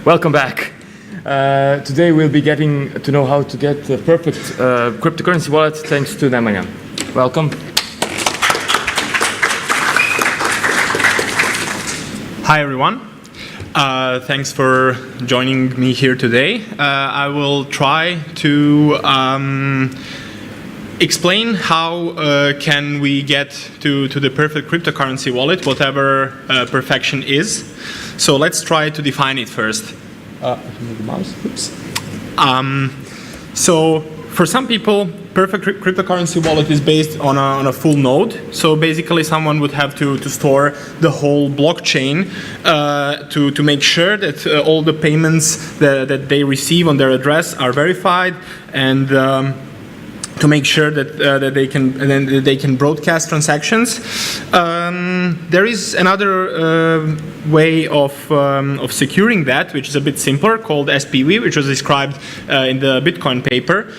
Welcome back. Today we'll be getting to know how to get the perfect cryptocurrency wallet thanks to Nemanja. Welcome. Hi everyone. Thanks for joining me here today. I will try to explain how can we get to the perfect cryptocurrency wallet, whatever perfection is. So let's try to define it first. So for some people, perfect cryptocurrency wallet is based on a full node. So basically someone would have to store the whole blockchain to make sure that all the payments that they receive on their address are verified, and to make sure that they can broadcast transactions. There is another way of securing that, which is a bit simpler, called SPV, which was described in the Bitcoin paper.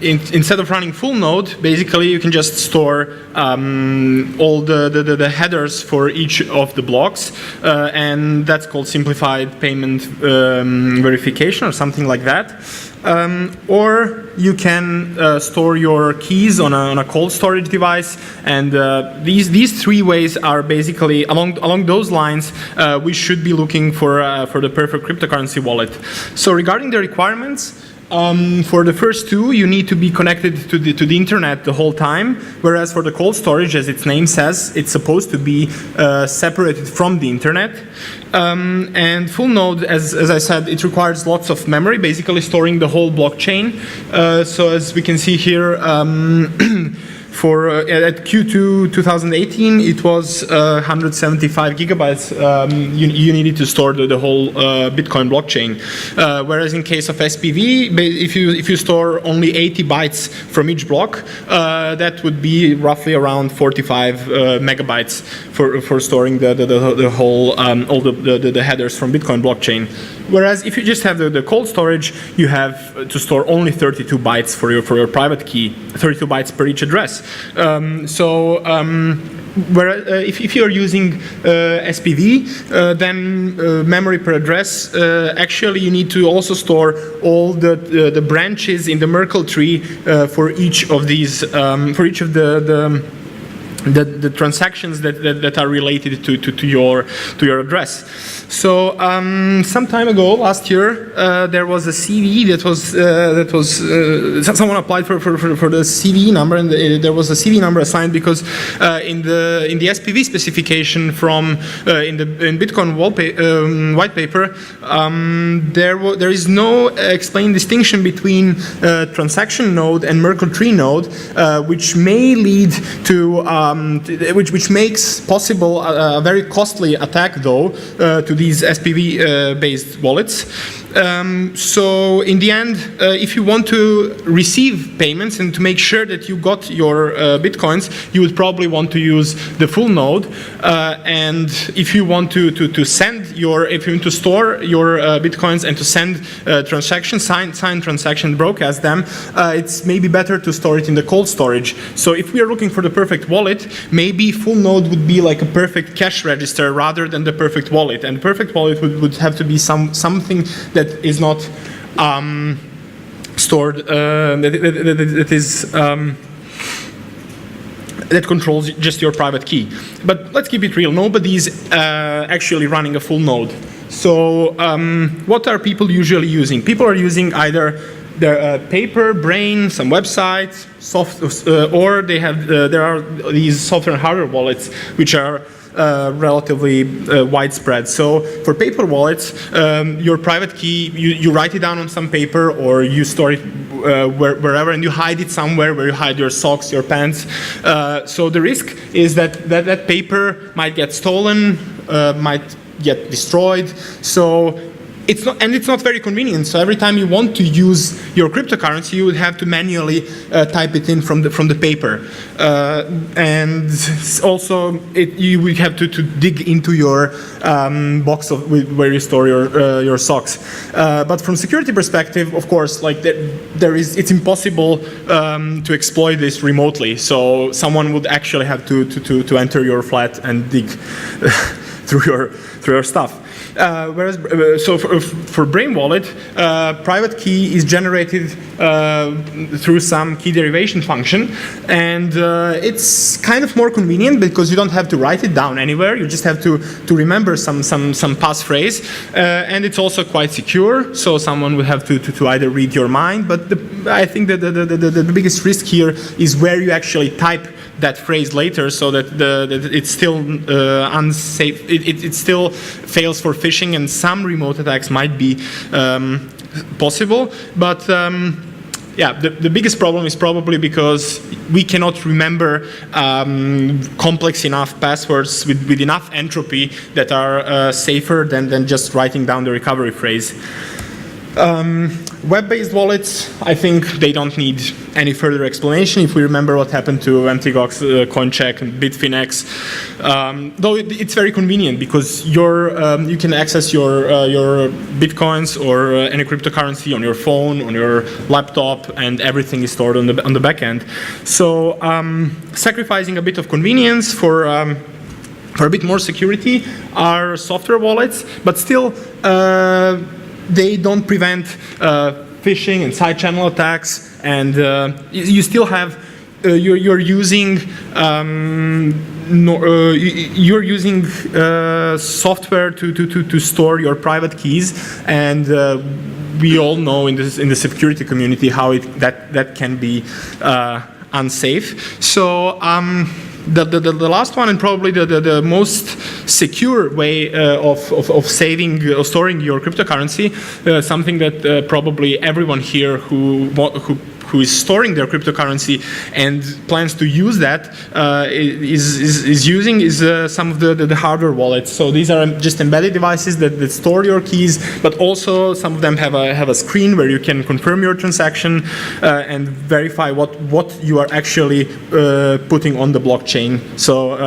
Instead of running full node, basically you can just store all the headers for each of the blocks, and that's called simplified payment verification or something like that. Or you can store your keys on a cold storage device, and these three ways are basically along those lines. We should be looking for the perfect cryptocurrency wallet. So regarding the requirements, for the first two, you need to be connected to the internet the whole time, whereas for the cold storage, as its name says, it's supposed to be separated from the internet. And full node, as I said, it requires lots of memory, basically storing the whole blockchain. So as we can see here, at Q2 2018, it was 175 gigabytes you needed to store the whole Bitcoin blockchain. Whereas in case of SPV, if you store only 80 bytes from each block, that would be roughly around 45 megabytes for storing the whole all the headers from Bitcoin blockchain. Whereas if you just have the cold storage, you have to store only 32 bytes for your private key, 32 bytes per each address. If you're using SPV, then memory per address, actually you need to also store all the branches in the Merkle tree for each of these, for each of the transactions that are related to your address. So some time ago, last year, there was a CV that was someone applied for the CV number, and there was a CV number assigned because in the SPV specification from in Bitcoin white paper, there is no explained distinction between transaction node and Merkle tree node, which may lead to which makes possible a very costly attack, though, to these SPV based wallets. So in the end, if you want to receive payments and to make sure that you got your Bitcoins, you would probably want to use the full node. And if you want to store your Bitcoins and to send transactions, sign transaction, broadcast them, it's maybe better to store it in the cold storage. So if we are looking for the perfect wallet, maybe full node would be like a perfect cash register rather than the perfect wallet. And perfect wallet would have to be something that is not stored, that controls just your private key. But let's keep it real. Nobody's actually running a full node. So what are people usually using? People are using either their paper, brain, some websites, or they have there are these software and hardware wallets which are relatively widespread. So for paper wallets, your private key, you write it down on some paper, or you store it wherever, and you hide it somewhere where you hide your socks, your pants. So the risk is that paper might get stolen, might get destroyed. So it's not very convenient. So every time you want to use your cryptocurrency, you would have to manually type it in from the paper, and also you would have to dig into your box where you store your socks. But from security perspective, of course, like it's impossible to exploit this remotely. So someone would actually have to enter your flat and dig through your stuff. Whereas, so for Brain Wallet, private key is generated through some key derivation function, and it's kind of more convenient because you don't have to write it down anywhere. You just have to remember some passphrase, and it's also quite secure. So someone will have to either read your mind, but I think that the biggest risk here is where you actually type that phrase later, so that it's still unsafe. It still fails for phishing, and some remote attacks might be possible. But yeah, the biggest problem is probably because we cannot remember complex enough passwords with enough entropy that are safer than just writing down the recovery phrase. Web-based wallets, I think they don't need any further explanation. If we remember what happened to MTGOX, CoinCheck, and Bitfinex, though it's very convenient because you can access your bitcoins or any cryptocurrency on your phone, on your laptop, and everything is stored on the back end. So sacrificing a bit of convenience for a bit more security are software wallets, but still they don't prevent phishing and side channel attacks, and you still have you're using software to store your private keys, and we all know in the security community how that can be unsafe. So the last one, and probably the most secure way of storing your cryptocurrency, something that probably everyone here who is storing their cryptocurrency and plans to use that is using some of the hardware wallets. So these are just embedded devices that store your keys, but also some of them have a screen where you can confirm your transaction and verify what you are actually putting on the blockchain. So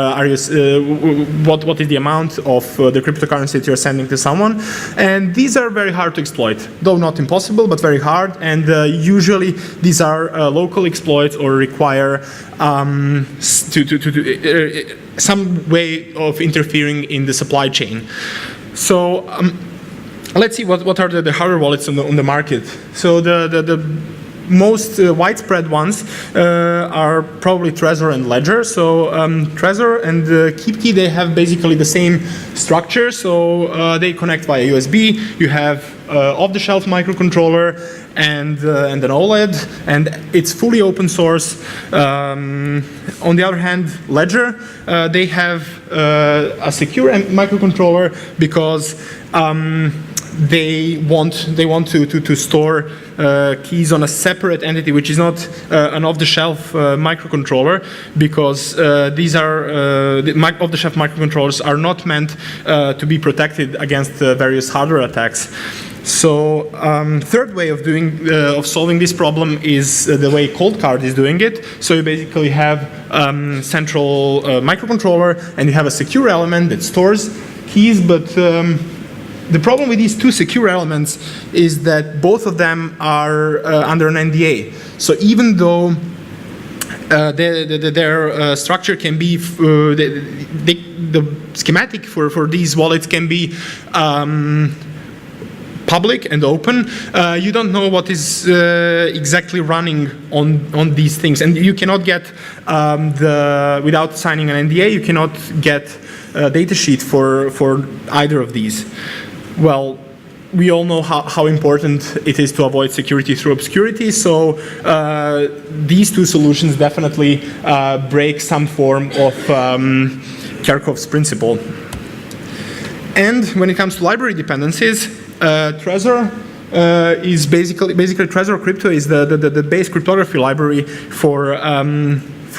what is the amount of the cryptocurrency that you're sending to someone? And these are very hard to exploit, though not impossible, but very hard. And usually these are local exploits or require some way of interfering in the supply chain. So let's see what are the hardware wallets on the market. So the most widespread ones are probably Trezor and Ledger. So Trezor and KeepKey, they have basically the same structure. So they connect via USB. You have off-the-shelf microcontroller and an OLED, and it's fully open source. On the other hand, Ledger, they have a secure microcontroller because they want to store keys on a separate entity, which is not an off-the-shelf microcontroller, because these are off-the-shelf microcontrollers are not meant to be protected against various hardware attacks. So third way of solving this problem is the way Coldcard is doing it. So you basically have central microcontroller, and you have a secure element that stores keys, but the problem with these two secure elements is that both of them are under an NDA. So even though their structure can be, the schematic for these wallets can be public and open, you don't know what is exactly running on these things, and you cannot get without signing an NDA, you cannot get a datasheet for either of these. Well, we all know how important it is to avoid security through obscurity, so these two solutions definitely break some form of Kerckhoffs's principle. And when it comes to library dependencies, Trezor is basically Trezor Crypto is the base cryptography library for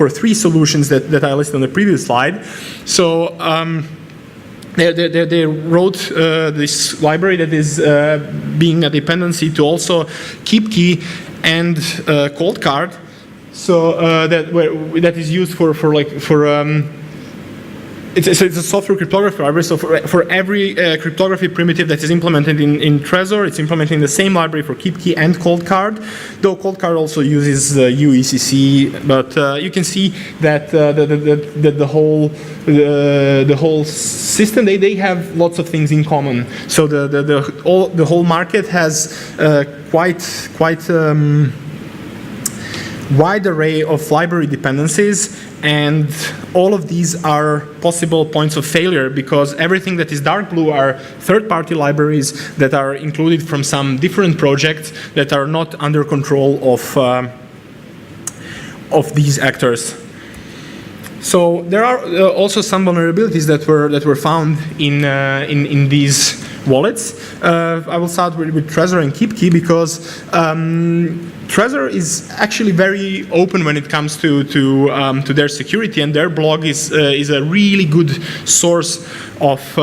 three solutions that I listed on the previous slide. So they wrote this library that is being a dependency to also KeepKey and Coldcard. So that is used for it's a software cryptography library, so for every cryptography primitive that is implemented in Trezor, it's implementing the same library for KeepKey and Coldcard, though Coldcard also uses UECC, but you can see that the whole system, they have lots of things in common. So the whole market has quite wide array of library dependencies, and all of these are possible points of failure because everything that is dark blue are third-party libraries that are included from some different projects that are not under control of these actors. So there are also some vulnerabilities that were found in these wallets. I will start with Trezor and KeepKey because Trezor is actually very open when it comes to their security, and their blog is a really good source of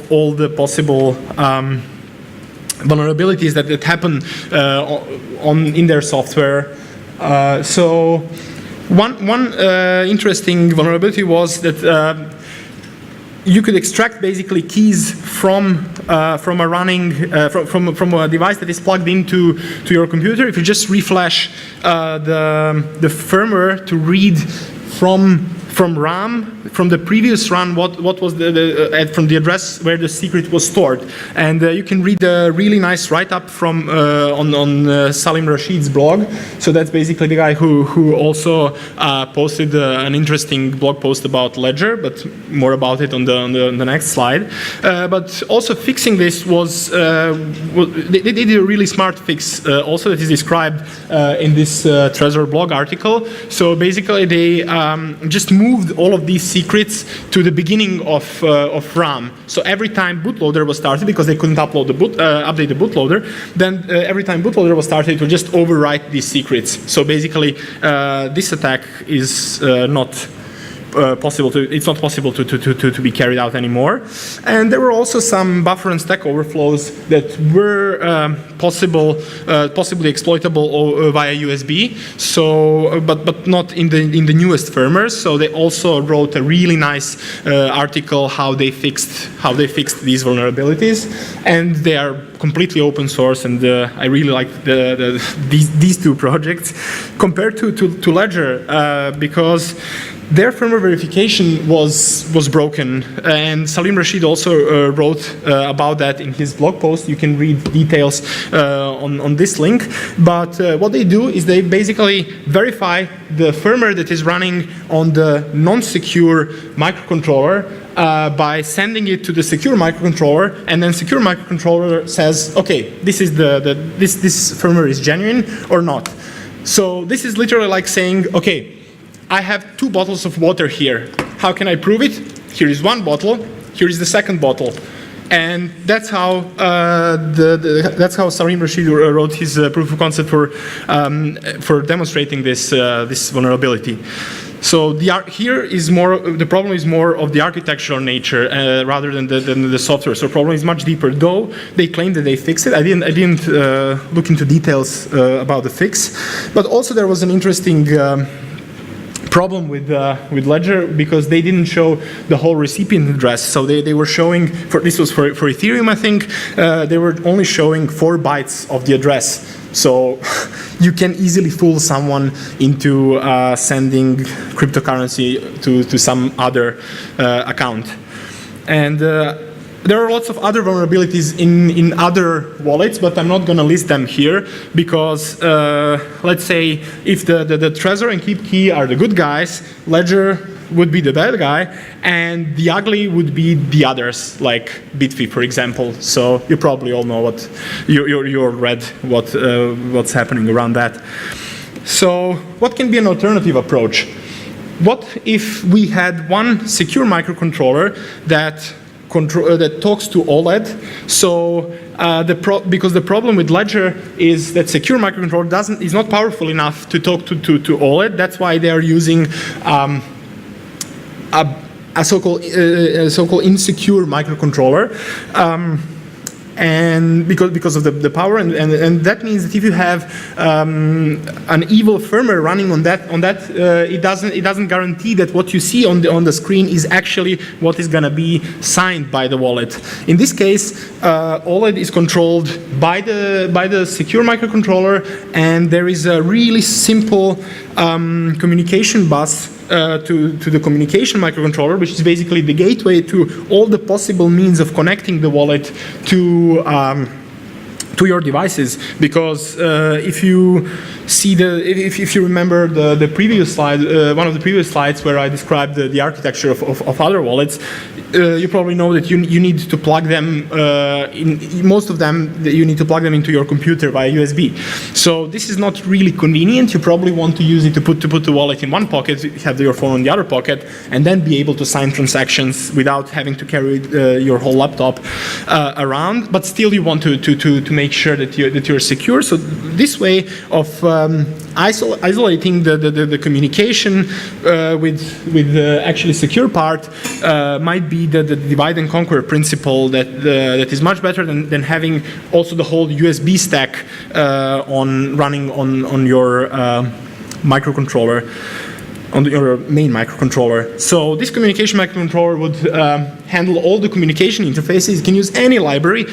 all the possible vulnerabilities that happen in their software. So one interesting vulnerability was that you could extract basically keys from a device that is plugged into your computer. If you just reflash the firmware to read from RAM, from the previous run, what was from the address where the secret was stored, and you can read a really nice write-up from on Salim Rashid's blog. So that's basically the guy who also posted an interesting blog post about Ledger, but more about it on the next slide. But also fixing this was they did a really smart fix also that is described in this Trezor blog article. So basically they just moved all of these secrets to the beginning of RAM. So every time bootloader was started, because they couldn't update the bootloader, then every time bootloader was started, it would just overwrite these secrets. So basically, this attack is not possible to be carried out anymore. And there were also some buffer and stack overflows that were possibly exploitable via USB. So, but not in the newest firmwares. So they also wrote a really nice article how they fixed these vulnerabilities, and they are completely open source. And I really like these two projects compared to Ledger because their firmware verification was broken, and Salim Rashid also wrote about that in his blog post. You can read details on this link. But what they do is they basically verify the firmware that is running on the non-secure microcontroller by sending it to the secure microcontroller, and then secure microcontroller says, okay, this firmware is genuine or not. So this is literally like saying, okay, I have 2 bottles of water here. How can I prove it? Here is 1 bottle. Here is the second bottle, and that's how that's how Salim Rashid wrote his proof of concept for demonstrating this vulnerability. So the problem is more of the architectural nature rather than the software. So the problem is much deeper. Though they claim that they fixed it, I didn't look into details about the fix. But also there was an interesting problem with Ledger because they didn't show the whole recipient address. So they were showing, this was for Ethereum, I think, they were only showing 4 bytes of the address. So you can easily fool someone into sending cryptocurrency to some other account. And there are lots of other vulnerabilities in other wallets, but I'm not going to list them here because let's say if the Trezor and KeepKey are the good guys, Ledger would be the bad guy, and the ugly would be the others, like Bitfy, for example. So you probably all know what you read what's happening around that. So what can be an alternative approach? What if we had one secure microcontroller that talks to OLED? So because the problem with Ledger is that secure microcontroller is not powerful enough to talk to OLED. That's why they are using a so-called insecure microcontroller. and because of the power, and that means that if you have an evil firmware running on that, it doesn't guarantee that what you see on the screen is actually what is going to be signed by the wallet. In this case, all it is controlled by the secure microcontroller, and there is a really simple communication bus to the communication microcontroller, which is basically the gateway to all the possible means of connecting the wallet to your devices. Because if you see if you remember the previous slide, one of the previous slides where I described the architecture of other wallets, you probably know that you need to plug them, in most of them, you need to plug them into your computer via USB. So this is not really convenient. You probably want to use it to put the wallet in one pocket, have your phone in the other pocket, and then be able to sign transactions without having to carry your whole laptop around. But still, you want to make sure that you're secure. So this way of isolating the communication with the actually secure part might be the divide and conquer principle that is much better than having also the whole USB stack running on your microcontroller, on your main microcontroller. So this communication microcontroller would handle all the communication interfaces. It can use any library,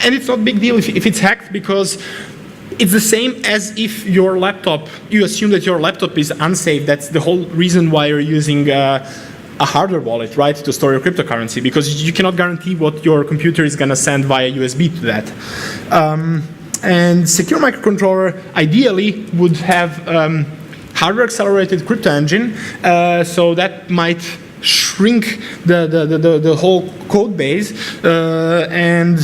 and it's not a big deal if it's hacked, because it's the same as if your laptop, you assume that your laptop is unsafe. That's the whole reason why you're using a hardware wallet, right, to store your cryptocurrency, because you cannot guarantee what your computer is going to send via USB to that. And secure microcontroller ideally would have hardware accelerated crypto engine, so that might shrink the whole code base, and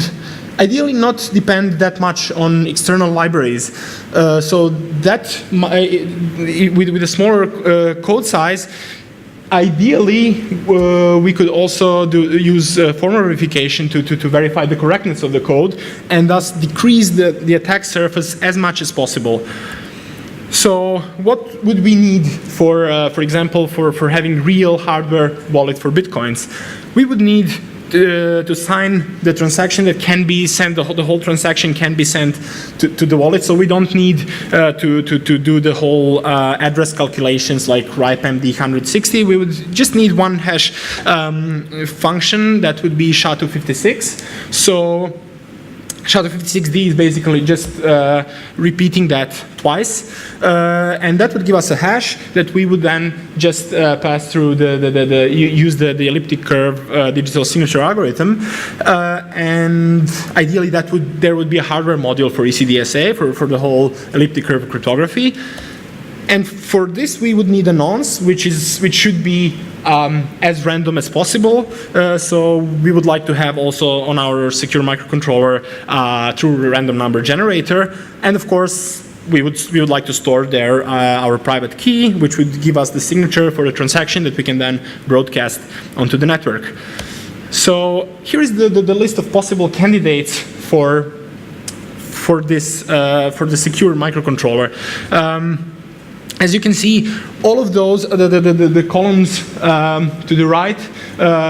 ideally not depend that much on external libraries. So that with a smaller code size, ideally we could also use formal verification to verify the correctness of the code, and thus decrease the attack surface as much as possible. So what would we need for example, for having real hardware wallet for Bitcoins? We would need to sign the transaction that can be sent, the whole transaction can be sent to the wallet, so we don't need to do the whole address calculations like RIPE-MD 160. We would just need one hash function that would be SHA-256. So SHA-256D is basically just repeating that twice, and that would give us a hash that we would then just pass through use the elliptic curve digital signature algorithm, and ideally there would be a hardware module for ECDSA for the whole elliptic curve cryptography. And for this, we would need a nonce, which should be as random as possible. So we would like to have also on our secure microcontroller true random number generator, and of course we would like to store there our private key, which would give us the signature for the transaction that we can then broadcast onto the network. So here is the list of possible candidates for the secure microcontroller. As you can see, all of those, the columns to the right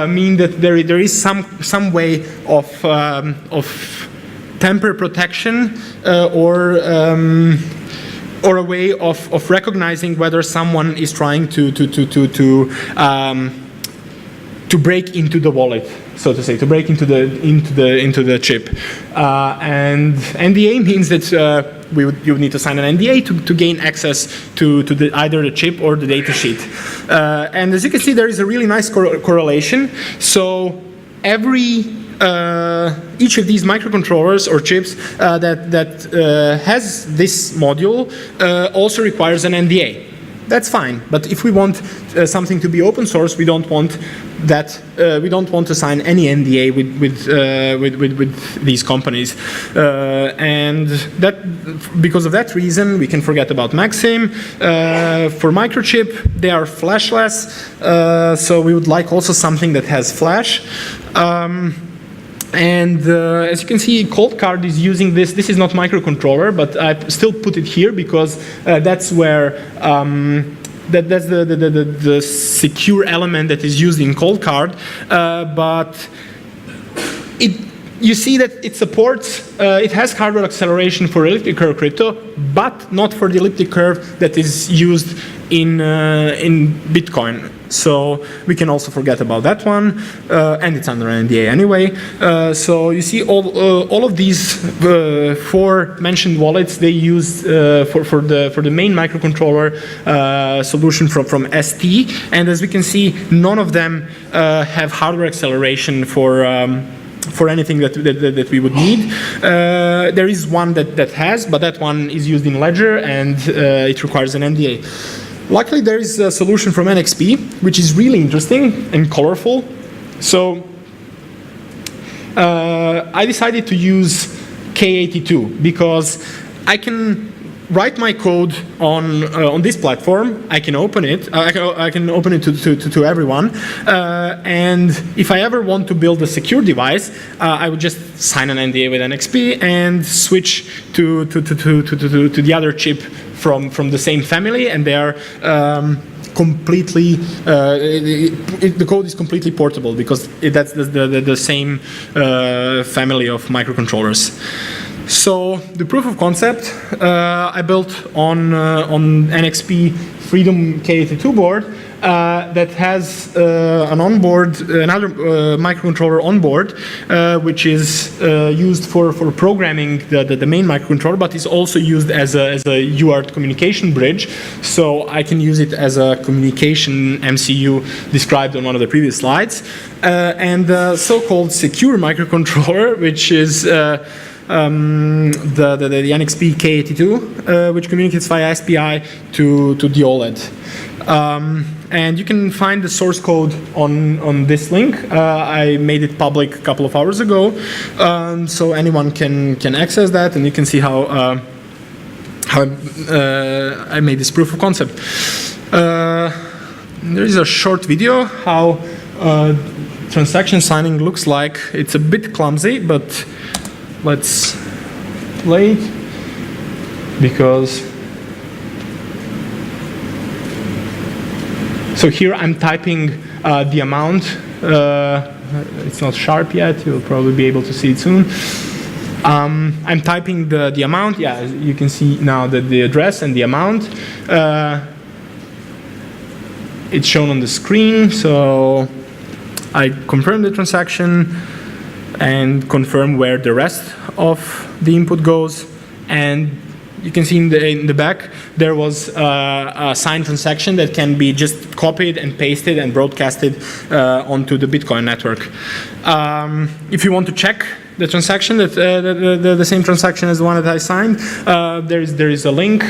mean that there is some way of tamper protection or a way of recognizing whether someone is trying to break into the wallet, so to say, to break into the chip. And NDA means that you would need to sign an NDA to gain access to either the chip or the data sheet. And as you can see, there is a really nice correlation. So each of these microcontrollers or chips that has this module also requires an NDA. That's fine, but if we want something to be open source, we don't want that. We don't want to sign any NDA with these companies, and that because of that reason, we can forget about Maxim. For microchip, they are flashless, so we would like also something that has flash. And as you can see, Coldcard is using this. This is not microcontroller, but I still put it here because that's where that's the secure element that is used in Coldcard. But you see that it supports, it has hardware acceleration for elliptic curve crypto, but not for the elliptic curve that is used in Bitcoin. So we can also forget about that one, and it's under NDA anyway. So you see all of these four mentioned wallets, they use for the main microcontroller solution from ST, and as we can see, none of them have hardware acceleration for anything that we would need. There is one that has, but that one is used in Ledger, and it requires an NDA. Luckily, there is a solution from NXP, which is really interesting and colorful. So I decided to use K82 because I can write my code on this platform. I can open it. I can open it to everyone. And if I ever want to build a secure device, I would just sign an NDA with NXP and switch to the other chip from the same family, and they are completely. The code is completely portable because that's the same family of microcontrollers. So the proof of concept I built on NXP Freedom K82 board that has another microcontroller on board, which is used for programming the main microcontroller, but is also used as a UART communication bridge. So I can use it as a communication MCU described on one of the previous slides, and the so-called secure microcontroller, which is the NXP K82, which communicates via SPI to the OLED. And you can find the source code on this link. I made it public a couple of hours ago, so anyone can access that, and you can see how I made this proof of concept. There is a short video how transaction signing looks like. It's a bit clumsy, but let's play it because. So here I'm typing the amount. It's not sharp yet. You'll probably be able to see it soon. I'm typing the amount. Yeah, you can see now that the address and the amount. It's shown on the screen. So I confirm the transaction and confirm where the rest of the input goes. And you can see in the back there was a signed transaction that can be just copied and pasted and broadcasted onto the Bitcoin network. If you want to check the transaction, the same transaction as the one that I signed, there is a link.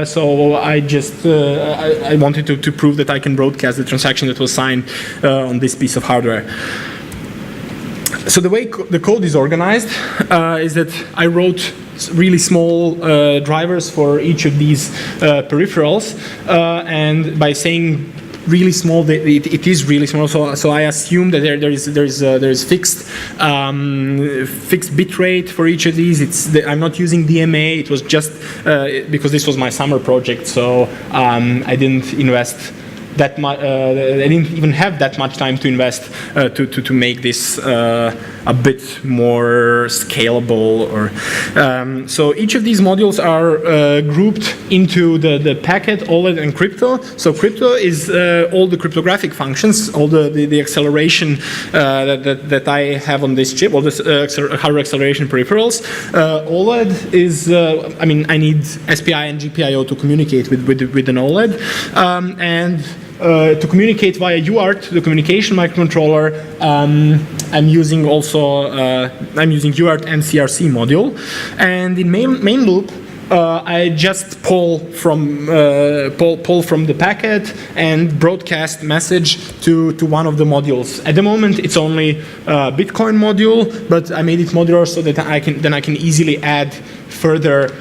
So I just I wanted to prove that I can broadcast the transaction that was signed on this piece of hardware. So the way the code is organized is that I wrote really small drivers for each of these peripherals, and by saying really small, it is really small. So I assume that there is fixed bit rate for each of these. I'm not using DMA. It was just because this was my summer project, so I didn't invest that much. I didn't even have that much time to invest to make this a bit more scalable. So each of these modules are grouped into the packet, OLED, and crypto. So crypto is all the cryptographic functions, all the acceleration that I have on this chip, all the hardware acceleration peripherals. OLED is, I need SPI and GPIO to communicate with an OLED, and to communicate via UART, the communication microcontroller, I'm using UART and CRC module, and in main loop I just pull from the packet and broadcast message to one of the modules. At the moment, it's only a Bitcoin module, but I made it modular so that I can easily add further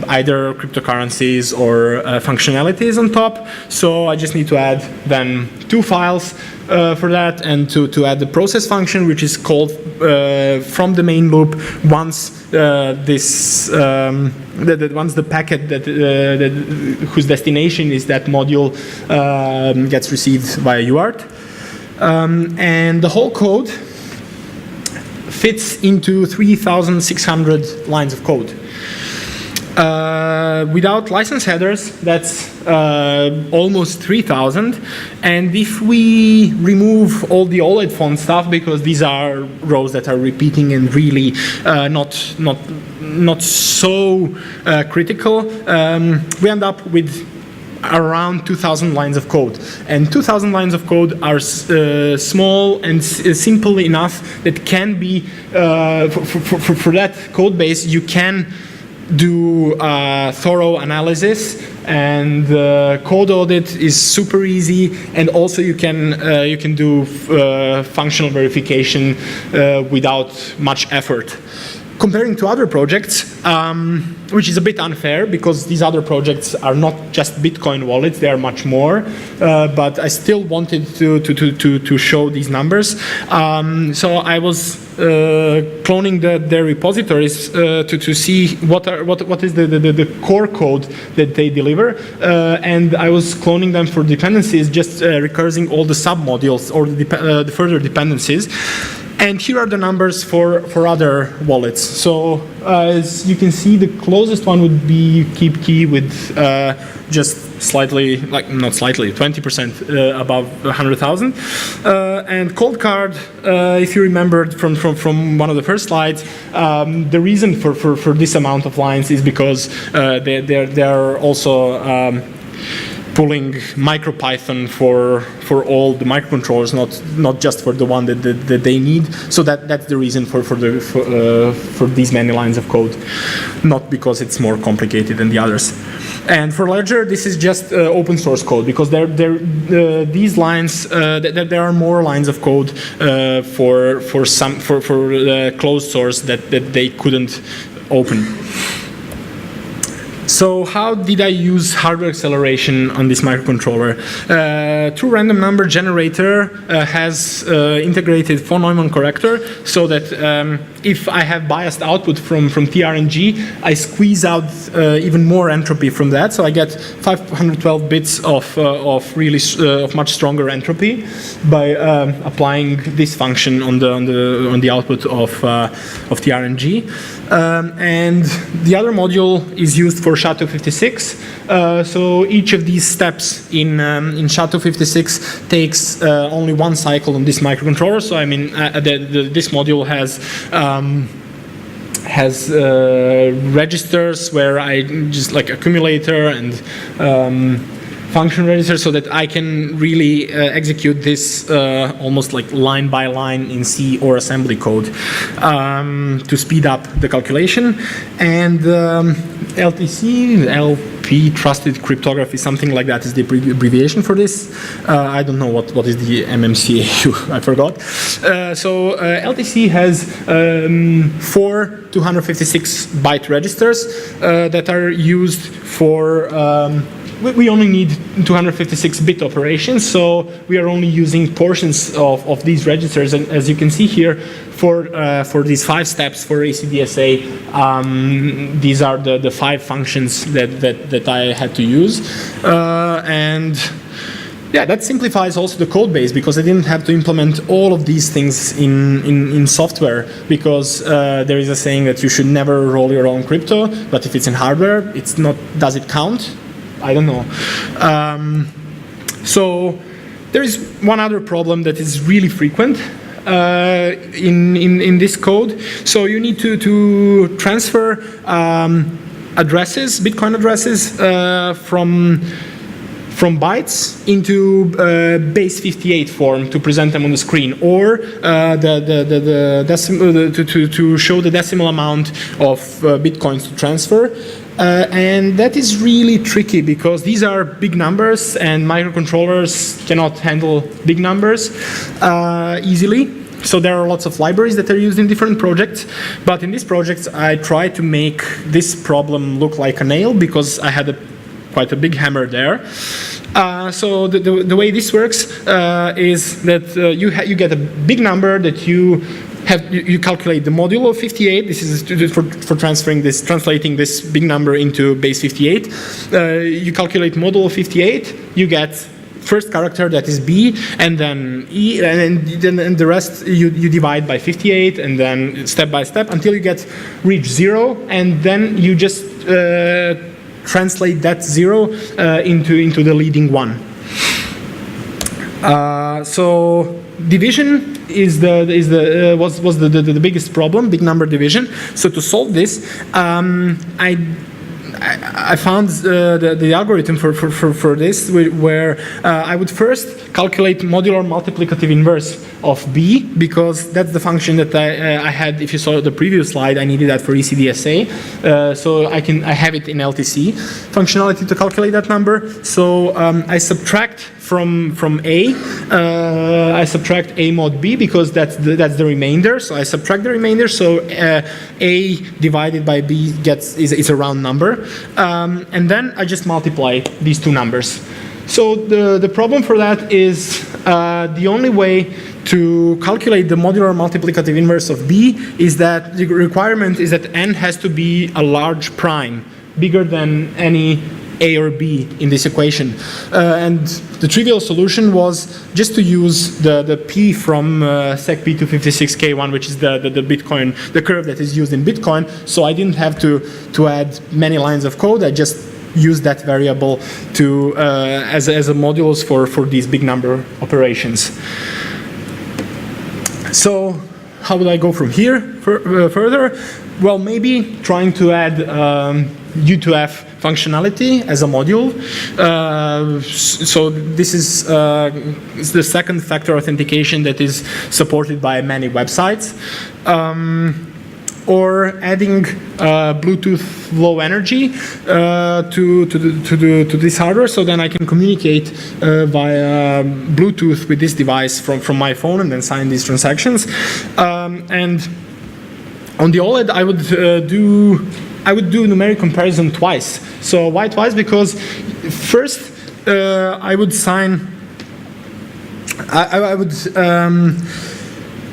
either cryptocurrencies or functionalities on top. So I just need to add then 2 files for that, and to add the process function, which is called from the main loop once once the packet whose destination is that module gets received via UART, and the whole code fits into 3,600 lines of code. Without license headers, that's almost 3,000. And if we remove all the OLED font stuff, because these are rows that are repeating and really not so critical, we end up with around 2,000 lines of code. And 2,000 lines of code are small and simple enough that can be, for that code base, you can do thorough analysis, and code audit is super easy, and also you can do functional verification without much effort. Comparing to other projects, which is a bit unfair because these other projects are not just Bitcoin wallets, they are much more, but I still wanted to show these numbers. So I was cloning their repositories to see what is the core code that they deliver, and I was cloning them for dependencies, just recursing all the submodules or the further dependencies. And here are the numbers for other wallets. So as you can see, the closest one would be KeepKey with just slightly, not slightly, 20% above 100,000. And Coldcard, if you remembered from one of the first slides, the reason for this amount of lines is because they're also pulling MicroPython for all the microcontrollers, not just for the one that they need. So that's the reason for these many lines of code, not because it's more complicated than the others. And for Ledger, this is just open source code, because these lines there are more lines of code for closed source that they couldn't open. So how did I use hardware acceleration on this microcontroller? True random number generator has integrated von Neumann corrector, so that if I have biased output from TRNG, I squeeze out even more entropy from that. So I get 512 bits of much stronger entropy by applying this function on the output of TRNG. And the other module is used for SHA-256. So each of these steps in SHA-256 takes only one cycle on this microcontroller. So I mean, this module has registers where I just like accumulator and function register, so that I can really execute this almost like line by line in C or assembly code to speed up the calculation. And LTC, LP, Trusted Cryptography, something like that is the abbreviation for this. I don't know what is the MMCAU, I forgot. So LTC has 4 256 byte registers that are used for we only need 256-bit operations, so we are only using portions of these registers. And as you can see here, for these 5 steps for ACDSA, these are the 5 functions that I had to use. And yeah, that simplifies also the code base, because I didn't have to implement all of these things in software, because there is a saying that you should never roll your own crypto, but if it's in hardware, it's not. Does it count? I don't know. So there is one other problem that is really frequent in this code. So you need to transfer addresses, Bitcoin addresses, from bytes into base 58 form to present them on the screen, or to show the decimal amount of Bitcoins to transfer. And that is really tricky, because these are big numbers and microcontrollers cannot handle big numbers easily. So there are lots of libraries that are used in different projects, but in these projects I try to make this problem look like a nail, because I had quite a big hammer there. So the way this works is that you get a big number that you calculate the modulo of 58. This is for translating this big number into base 58. You calculate modulo of 58. You get first character, that is B, and then E, and then the rest you divide by 58, and then step by step until you reach 0, and then you just translate that 0 into the leading one. So division was the biggest problem, big number division. So to solve this, I found the algorithm for this, where I would first calculate modular multiplicative inverse of B, because that's the function that I had. If you saw the previous slide, I needed that for ECDSA, so I have it in LTC functionality to calculate that number. So I subtract from A, I subtract A mod B, because that's the remainder. So I subtract the remainder. So A divided by B is a round number, and then I just multiply these two numbers. So the problem for that is the only way to calculate the modular multiplicative inverse of B is that the requirement is that n has to be a large prime, bigger than any A or B in this equation. And the trivial solution was just to use the P from SecP256k1, which is the Bitcoin, the curve that is used in Bitcoin. So I didn't have to add many lines of code. I just used that variable to as a modulus for these big number operations. So how will I go from here further? Well, maybe trying to add U2F functionality as a module. So this is the second factor authentication that is supported by many websites. Or adding Bluetooth low energy to this hardware, so then I can communicate via Bluetooth with this device from my phone and then sign these transactions. And on the OLED, I would do numeric comparison twice. So why twice? Because first I would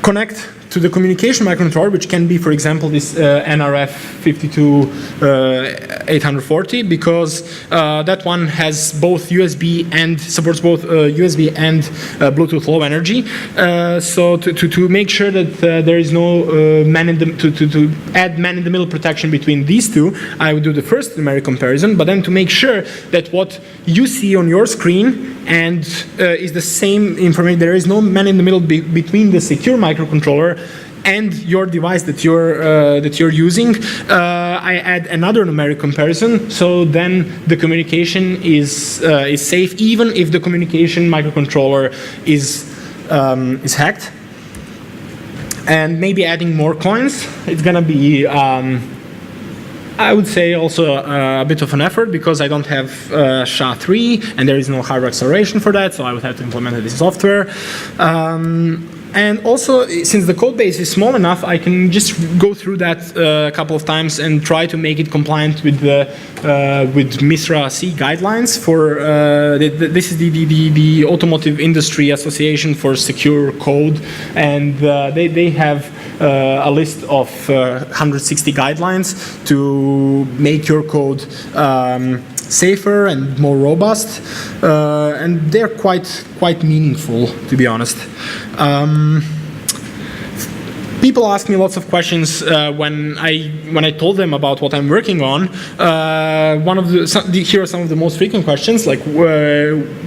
connect to the communication microcontroller, which can be, for example, this NRF52840, because that one has both USB and supports both USB and Bluetooth low energy. So to make sure that there is no to add man-in-the-middle protection between these two, I would do the first numeric comparison. But then to make sure that what you see on your screen and is the same information, there is no man-in-the-middle between the secure microcontroller and your device that you're using, I add another numeric comparison. So then the communication is safe, even if the communication microcontroller is hacked. And maybe adding more coins. It's gonna be I would say also a bit of an effort, because I don't have SHA-3 and there is no hardware acceleration for that, so I would have to implement this software. And also, since the code base is small enough, I can just go through that a couple of times and try to make it compliant with MISRA C guidelines for this is the Automotive Industry Association for Secure Code, and they have a list of 160 guidelines to make your code safer and more robust, and they're quite meaningful, to be honest. People ask me lots of questions when I told them about what I'm working on. Here are some of the most frequent questions, like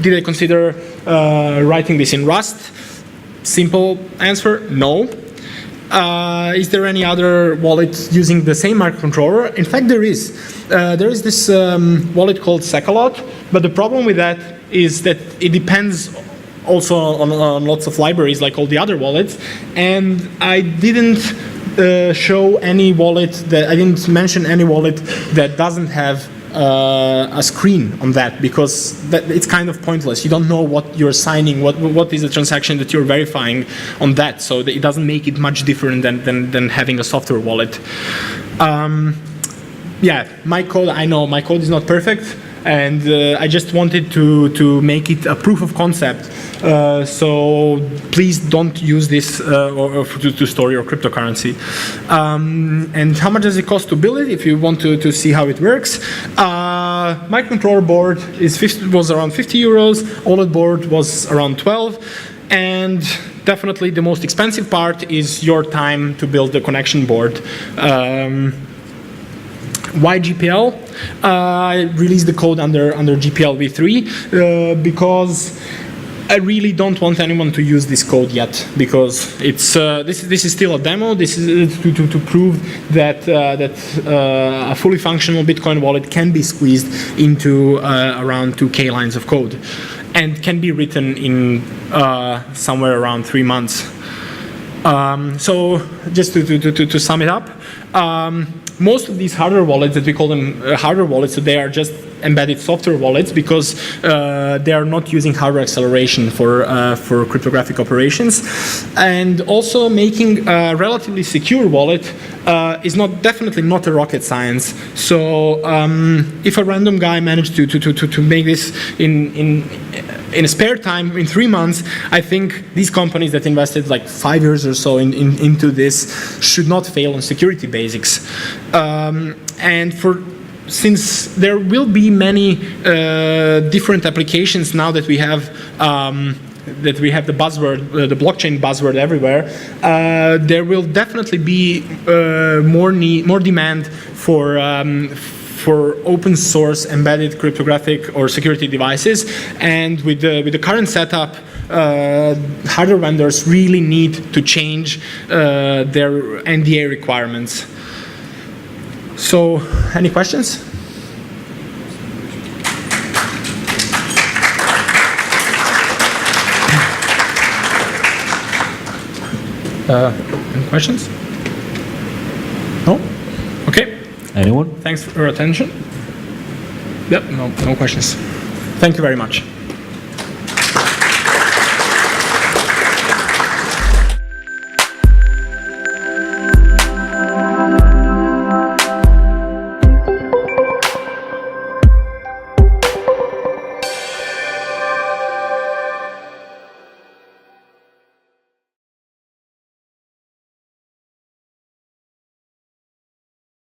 did I consider writing this in Rust? Simple answer: no. Is there any other wallet using the same microcontroller? In fact, there is. There is this wallet called Secalot, but the problem with that is that it depends also on lots of libraries, like all the other wallets. And I didn't show any wallet I didn't mention any wallet that doesn't have a screen on that, because it's kind of pointless. You don't know what you're signing, what is the transaction that you're verifying on that, so it doesn't make it much different than having a software wallet. Yeah, my code, I know my code is not perfect. and I just wanted to make it a proof of concept. So please don't use this to store your cryptocurrency. And how much does it cost to build it? If you want to see how it works, microcontroller board was around 50 euros. OLED board was around 12, and definitely the most expensive part is your time to build the connection board. Why GPL? I released the code under GPL v3 because I really don't want anyone to use this code yet, because it's this is still a demo. This is to prove that a fully functional Bitcoin wallet can be squeezed into around 2K lines of code, and can be written in somewhere around 3 months. So just to sum it up, most of these hardware wallets, that we call them hardware wallets, so they are just embedded software wallets, because they are not using hardware acceleration for cryptographic operations. And also making a relatively secure wallet is definitely not a rocket science. So if a random guy managed to make this in a spare time, in 3 months, I think these companies that invested like 5 years or so into this should not fail on security basics. And since there will be many different applications now that we have the buzzword, the blockchain buzzword everywhere, there will definitely be more demand for open source embedded cryptographic or security devices. And with the current setup, hardware vendors really need to change their NDA requirements. So, any questions? Any questions? No? Okay. Anyone? Thanks for your attention. Yep, no questions. Thank you very much.